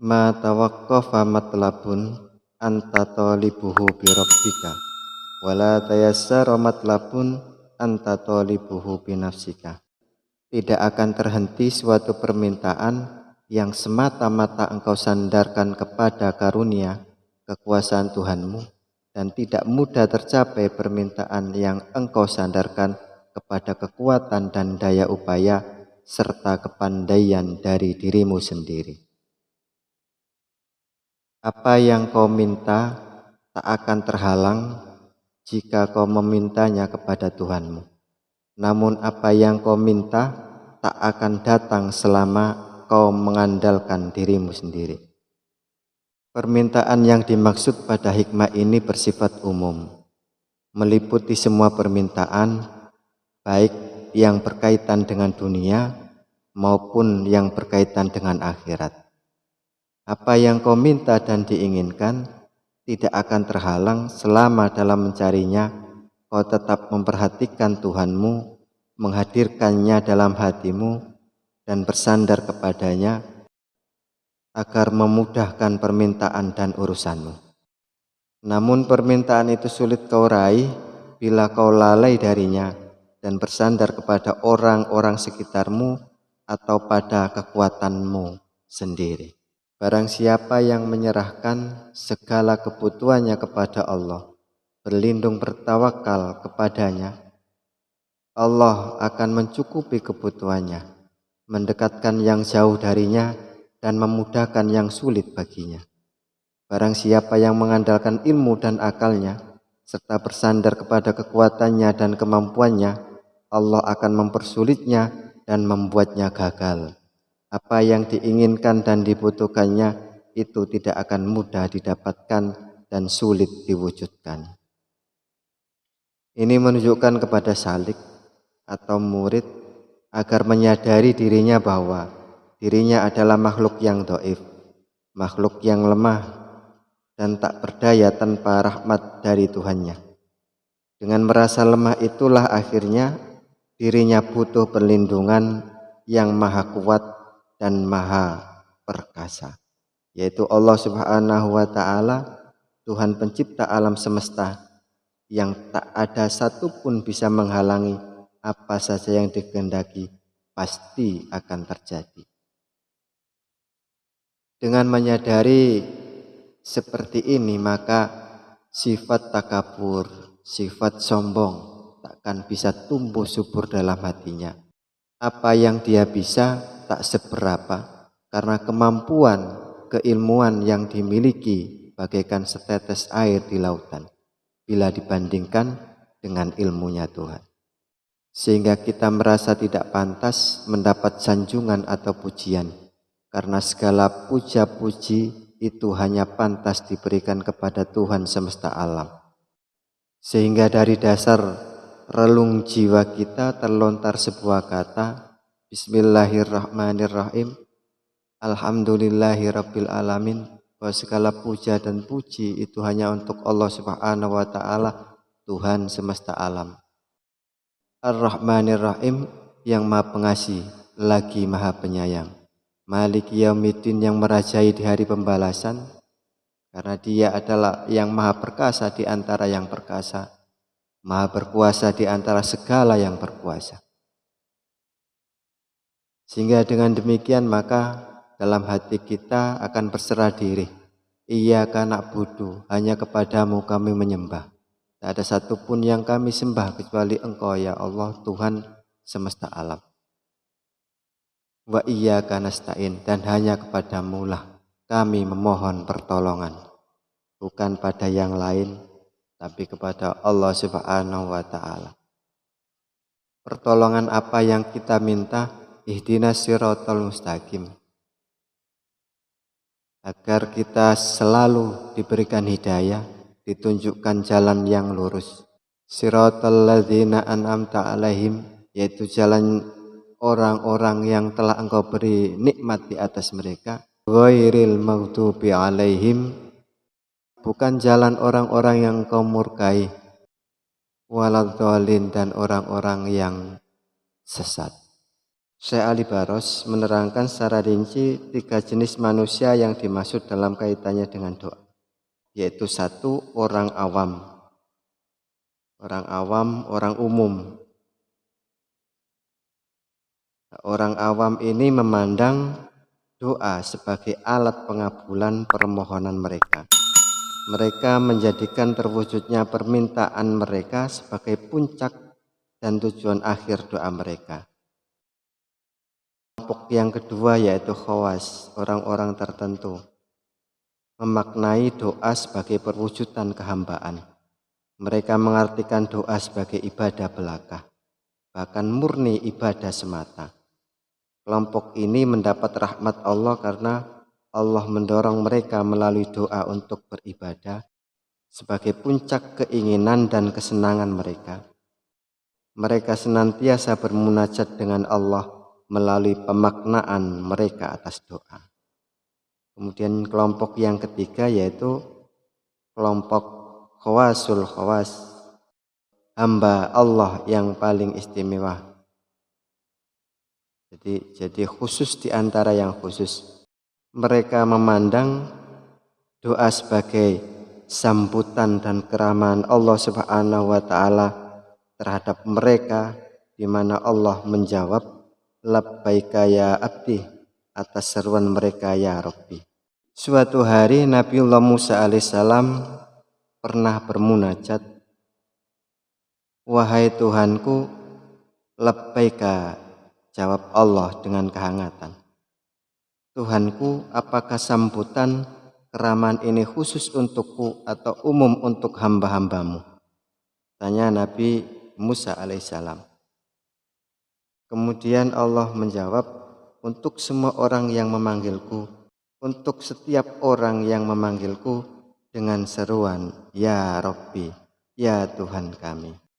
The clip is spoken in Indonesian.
Ma tawaqqafa matlabun anta talibuhu bi rabbika wala tayassara matlabun anta talibuhu bi nafsika. Tidak akan terhenti suatu permintaan yang semata-mata engkau sandarkan kepada karunia kekuasaan Tuhanmu, dan tidak mudah tercapai permintaan yang engkau sandarkan kepada kekuatan dan daya upaya serta kepandaian dari dirimu sendiri. Apa yang kau minta tak akan terhalang jika kau memintanya kepada Tuhanmu. Namun apa yang kau minta tak akan datang selama kau mengandalkan dirimu sendiri. Permintaan yang dimaksud pada hikmah ini bersifat umum, meliputi semua permintaan, baik yang berkaitan dengan dunia maupun yang berkaitan dengan akhirat. Apa yang kau minta dan diinginkan tidak akan terhalang selama dalam mencarinya kau tetap memperhatikan Tuhanmu, menghadirkannya dalam hatimu dan bersandar kepadanya agar memudahkan permintaan dan urusanmu. Namun permintaan itu sulit kau raih bila kau lalai darinya dan bersandar kepada orang-orang sekitarmu atau pada kekuatanmu sendiri. Barang siapa yang menyerahkan segala kebutuhannya kepada Allah, berlindung bertawakal kepadanya, Allah akan mencukupi kebutuhannya, mendekatkan yang jauh darinya dan memudahkan yang sulit baginya. Barang siapa yang mengandalkan ilmu dan akalnya serta bersandar kepada kekuatannya dan kemampuannya, Allah akan mempersulitnya dan membuatnya gagal. Apa yang diinginkan dan dibutuhkannya itu tidak akan mudah didapatkan dan sulit diwujudkan. Ini menunjukkan kepada salik atau murid agar menyadari dirinya bahwa dirinya adalah makhluk yang dhaif, makhluk yang lemah dan tak berdaya tanpa rahmat dari Tuhannya. Dengan merasa lemah itulah akhirnya dirinya butuh perlindungan yang maha kuat dan maha perkasa, yaitu Allah Subhanahu wa Ta'ala, Tuhan pencipta alam semesta, yang tak ada satupun bisa menghalangi apa saja yang dikehendaki pasti akan terjadi. Dengan menyadari seperti ini, maka sifat takabur, sifat sombong takkan bisa tumbuh subur dalam hatinya. Apa yang dia bisa tak seberapa, karena kemampuan, keilmuan yang dimiliki bagaikan setetes air di lautan bila dibandingkan dengan ilmunya Tuhan. Sehingga kita merasa tidak pantas mendapat sanjungan atau pujian, karena segala puja-puji itu hanya pantas diberikan kepada Tuhan semesta alam. Sehingga dari dasar relung jiwa kita terlontar sebuah kata, Bismillahirrahmanirrahim, Alhamdulillahirabbil alamin, bahwa segala puja dan puji itu hanya untuk Allah Subhanahu wa Ta'ala, Tuhan semesta alam. Ar-Rahmanir-Rahim, yang maha pengasih lagi maha penyayang. Maliki Yaumiddin, yang merajai di hari pembalasan, karena dia adalah yang maha perkasa di antara yang perkasa, maha berkuasa di antara segala yang berkuasa. Sehingga dengan demikian maka dalam hati kita akan berserah diri. Iyyaka na'budu, hanya kepadamu kami menyembah. Tak ada satupun yang kami sembah kecuali Engkau ya Allah, Tuhan semesta alam. Wa iyyaka nasta'in, dan hanya kepadamu lah kami memohon pertolongan. Bukan pada yang lain, tapi kepada Allah Subhanahu wa Ta'ala. Pertolongan apa yang kita minta? Ihdinas siratal mustaqim, agar kita selalu diberikan hidayah, ditunjukkan jalan yang lurus. Siratal ladzina an'amta alaihim, yaitu jalan orang-orang yang telah Engkau beri nikmat di atas mereka. Ghairil maghdubi alaihim, bukan jalan orang-orang yang Engkau murkai. Waladhdallin, dan orang-orang yang sesat. Syekh Ali Baros menerangkan secara rinci 3 jenis manusia yang dimaksud dalam kaitannya dengan doa, yaitu 1. Orang awam, orang umum. Orang awam ini memandang doa sebagai alat pengabulan permohonan mereka. Mereka menjadikan terwujudnya permintaan mereka sebagai puncak dan tujuan akhir doa mereka. Kelompok yang kedua yaitu khawas, orang-orang tertentu, memaknai doa sebagai perwujudan kehambaan. Mereka mengartikan doa sebagai ibadah belaka, bahkan murni ibadah semata. Kelompok ini mendapat rahmat Allah karena Allah mendorong mereka melalui doa untuk beribadah sebagai puncak keinginan dan kesenangan mereka. Mereka senantiasa bermunajat dengan Allah melalui pemaknaan mereka atas doa. Kemudian kelompok yang ketiga yaitu kelompok khawasul khawas, hamba Allah yang paling istimewa. Jadi khusus di antara yang khusus. Mereka memandang doa sebagai sambutan dan keramahan Allah Subhanahu wa taala terhadap mereka, di mana Allah menjawab labbaika ya abdi atas seruan mereka ya Rabbi. Suatu hari Nabiullah Musa alaihissalam pernah bermunajat, wahai Tuhanku, labbaika, jawab Allah dengan kehangatan. Tuhanku, apakah sambutan keramahan ini khusus untukku atau umum untuk hamba-hambamu? Tanya Nabi Musa alaihissalam. Kemudian Allah menjawab, untuk semua orang yang memanggilku, untuk setiap orang yang memanggilku dengan seruan, ya Rabbi, ya Tuhan kami.